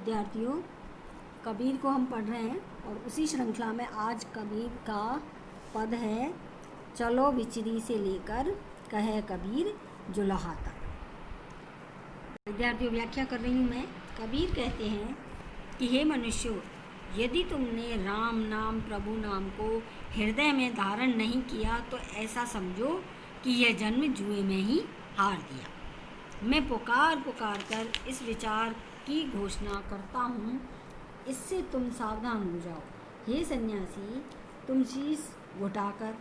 विद्यार्थियों, कबीर को हम पढ़ रहे हैं और उसी श्रृंखला में आज कबीर का पद है, चलो बिचरी से लेकर कहे कबीर जुलहा तक। विद्यार्थियों, व्याख्या कर रही हूँ मैं। कबीर कहते हैं कि हे मनुष्यों, यदि तुमने राम नाम प्रभु नाम को हृदय में धारण नहीं किया तो ऐसा समझो कि यह जन्म जुए में ही हार दिया। मैं पुकार कर इस विचार की घोषणा करता हूँ, इससे तुम सावधान हो जाओ। हे सन्यासी, तुम शीश घुटाकर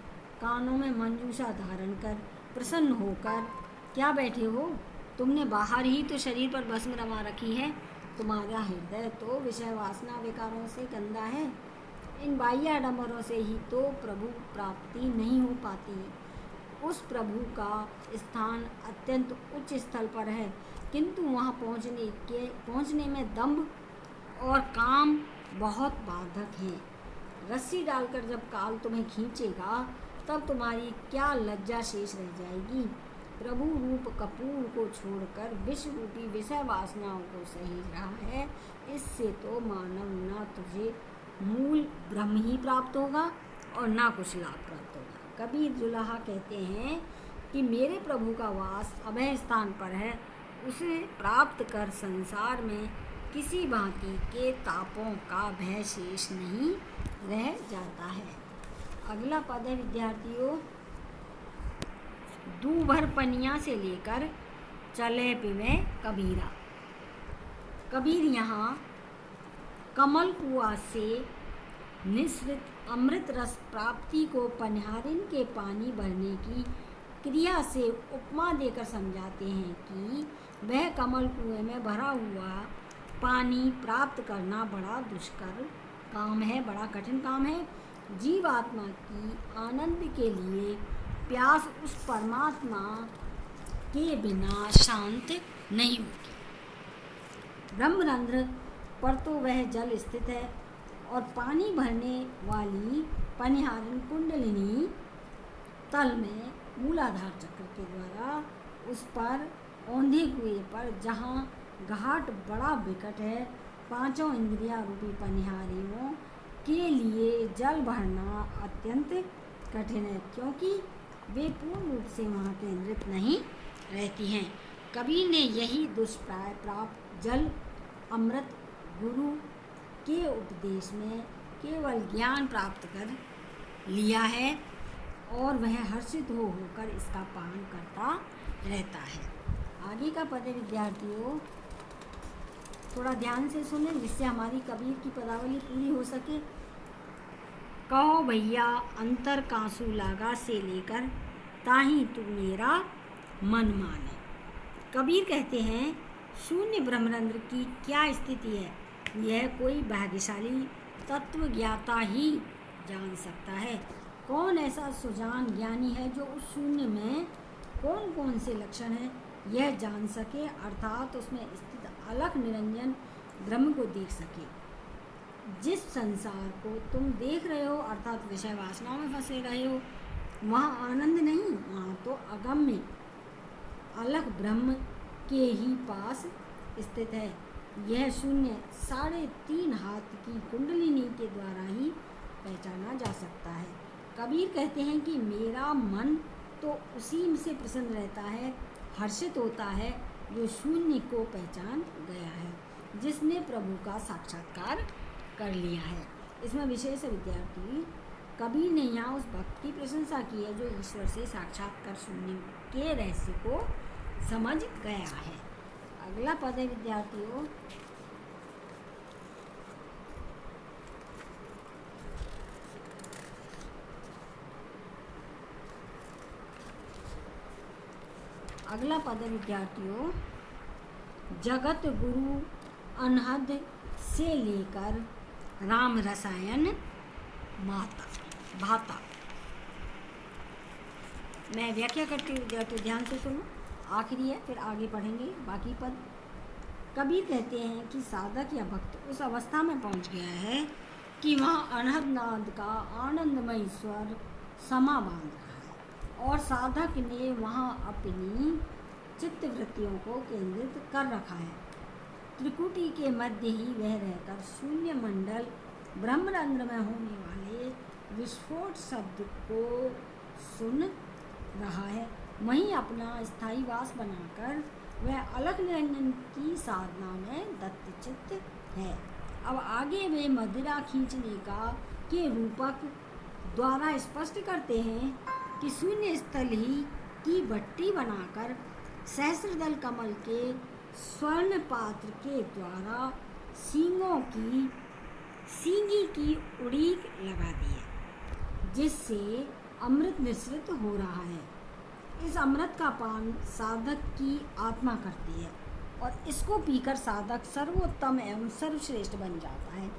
कानों में मंजूषा धारण कर प्रसन्न होकर क्या बैठे हो? तुमने बाहर ही तो शरीर पर भस्म रमा रखी है, तुम्हारा हृदय तो विषय वासना विकारों से गंदा है। इन बाह्य आडंबरों से ही तो प्रभु प्राप्ति नहीं हो पाती। उस प्रभु का स्थान अत्यंत उच्च स्थल पर है, किंतु वहाँ पहुँचने में दंभ और काम बहुत बाधक हैं। रस्सी डालकर जब काल तुम्हें खींचेगा तब तुम्हारी क्या लज्जा शेष रह जाएगी। प्रभु रूप कपूर को छोड़कर विश्व रूपी विषय वासनाओं को सहेज रहा है, इससे तो मानव ना तुझे मूल ब्रह्म ही प्राप्त होगा और ना कुछ लाभ प्राप्त होगा। कबीर जुलहा कहते हैं कि मेरे प्रभु का वास अभय स्थान पर है, उसे प्राप्त कर संसार में किसी भांति के तापों का भय शेष नहीं रह जाता है। अगला पद है विद्यार्थियों, दूभर पनिया से लेकर चले पिवे कबीरा। कबीर यहाँ कमल कुआं से निःसृत अमृत रस प्राप्ति को पनिहारिन के पानी भरने की क्रिया से उपमा देकर समझाते हैं कि वह कमल कुएं में भरा हुआ पानी प्राप्त करना बड़ा दुष्कर काम है, बड़ा कठिन काम है। जीवात्मा की आनंद के लिए प्यास उस परमात्मा के बिना शांत नहीं होती। ब्रह्मरंध्र पर तो वह जल स्थित है और पानी भरने वाली पनिहारिन कुंडलिनी तल में मूलाधार चक्र के द्वारा उस पर औंधे कुएं पर जहाँ घाट बड़ा विकट है, पांचों इंद्रिया रूपी पनिहारियों के लिए जल भरना अत्यंत कठिन है, क्योंकि वे पूर्ण रूप से वहाँ केंद्रित नहीं रहती हैं। कबीर ने यही दुष्प्राय प्राप्त जल अमृत गुरु के उपदेश में केवल ज्ञान प्राप्त कर लिया है और वह हर्षित होकर इसका पान करता रहता है। आगे का पद है विद्यार्थियों, थोड़ा ध्यान से सुने जिससे हमारी कबीर की पदावली पूरी हो सके। कहो भैया अंतर कांसू लागा से लेकर ताही तू मेरा मन माने। कबीर कहते हैं, शून्य ब्रह्मरंध्र की क्या स्थिति है, यह कोई भाग्यशाली तत्व ज्ञाता ही जान सकता है। कौन ऐसा सुजान ज्ञानी है जो उस शून्य में कौन कौन से लक्षण हैं यह जान सके, अर्थात उसमें स्थित अलख निरंजन ब्रह्म को देख सके। जिस संसार को तुम देख रहे हो अर्थात विषय वासनाओं में फंसे रहे हो, वहाँ आनंद नहीं, वहाँ तो अगम्य अलख ब्रह्म के ही पास स्थित है। यह शून्य 3.5 हाथ की कुंडलिनी के द्वारा ही पहचाना जा सकता है। कबीर कहते हैं कि मेरा मन तो उसी से प्रसन्न रहता है, हर्षित होता है जो शून्य को पहचान गया है, जिसने प्रभु का साक्षात्कार कर लिया है। इसमें विशेष विद्यार्थी कबीर ने यहाँ उस भक्त की प्रशंसा की है जो ईश्वर से साक्षात्कार शून्य के रहस्य को समझ गया है। अगला पद है विद्यार्थियों, अगला पद है विद्यार्थियों, जगत गुरु अनहद से लेकर राम रसायन माता भाता। मैं व्याख्या करती हूँ विद्यार्थियों, ध्यान से सुनो, आखिरी है फिर आगे पढ़ेंगे बाकी पद। कबीर कहते हैं कि साधक या भक्त उस अवस्था में पहुँच गया है कि वहाँ अनहद नाद का आनंदमय स्वर समा बांध रहा है और साधक ने वहाँ अपनी चित्त वृत्तियों को केंद्रित कर रखा है त्रिकुटी के मध्य ही वह रहकर शून्य मंडल ब्रह्मरंध्र में होने वाले विस्फोट शब्द को सुन रहा है। वहीं अपना स्थायी वास बनाकर वह अलख निरंजन की साधना में दत्तचित्त है। अब आगे वे मदिरा खींचने का के रूपक द्वारा स्पष्ट करते हैं कि शून्य स्थल ही की भट्टी बनाकर सहस्रदल कमल के स्वर्ण पात्र के द्वारा सींगी की उड़ीक लगा दी है, जिससे अमृत निःसृत हो रहा है। इस अमृत का पान साधक की आत्मा करती है और इसको पीकर साधक सर्वोत्तम एवं सर्वश्रेष्ठ बन जाता है।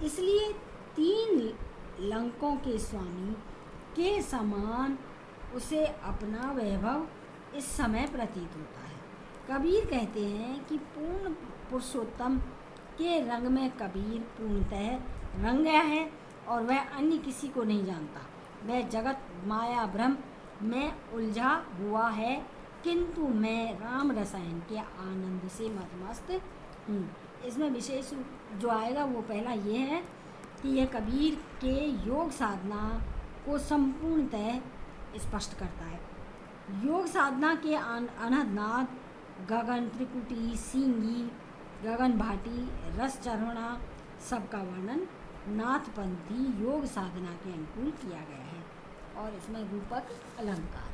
इसलिए 3 लंकों के स्वामी के समान उसे अपना वैभव इस समय प्रतीत होता है। कबीर कहते हैं कि पूर्ण पुरुषोत्तम के रंग में कबीर पूर्णतः रंग गया है और वह अन्य किसी को नहीं जानता। वह जगत माया भ्रम में उलझा हुआ है, किंतु मैं राम रसायन के आनंद से मतमस्त हूँ। इसमें विशेष जो आएगा वो पहला ये है कि यह कबीर के योग साधना को संपूर्णतः स्पष्ट करता है। योग साधना के अनहदनाद गगन त्रिकुटी सींगी गगन भाटी रस चरणा सबका वर्णन नाथपंथी योग साधना के अनुकूल किया गया है और इसमें रूपक अलंकार